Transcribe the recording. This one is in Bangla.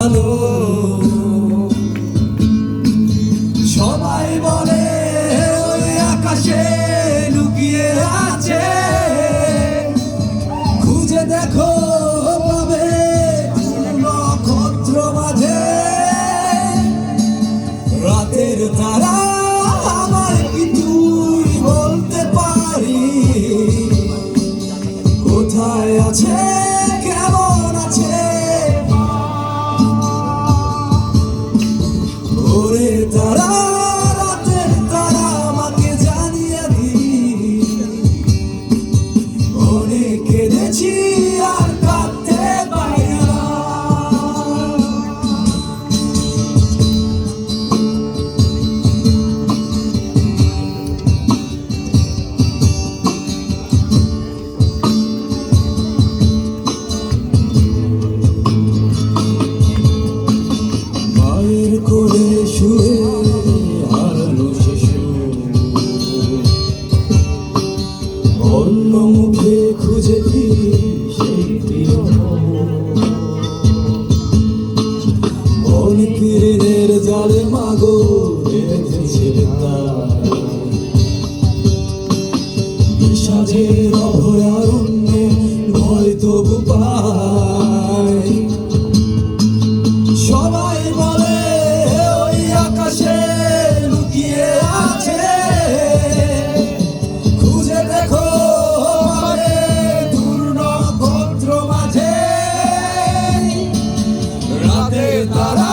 আলো সবাই বলে ওই আকাশে লুকিয়ে আছে, খুঁজে দেখো পাবে নক্ষত্র মাঝে। রাতের তারা আমার কি তুই বলতে পারি কোথায় আছে, কেমন আছে? ওরে তারা, রাতের তারা আমাকে জানিয়ে দিবি, অনেক কেঁদেছি আর কাঁদতে পারি না। মায়ের কোলে শুয়ে হারানো শিশু, অন্য মুখে খুঁজে ফিরি সেই প্রিয় অনেক ঋণের জালে মাগো রেখেছে বিষাদের অভয়ারণ্যে ভয় তবু পাই। সবাই বলে ওই আকাশে লুকিয়ে আছে, খুঁজে দেখো পাবে দূর নক্ষত্র মাঝে। রাতে তারা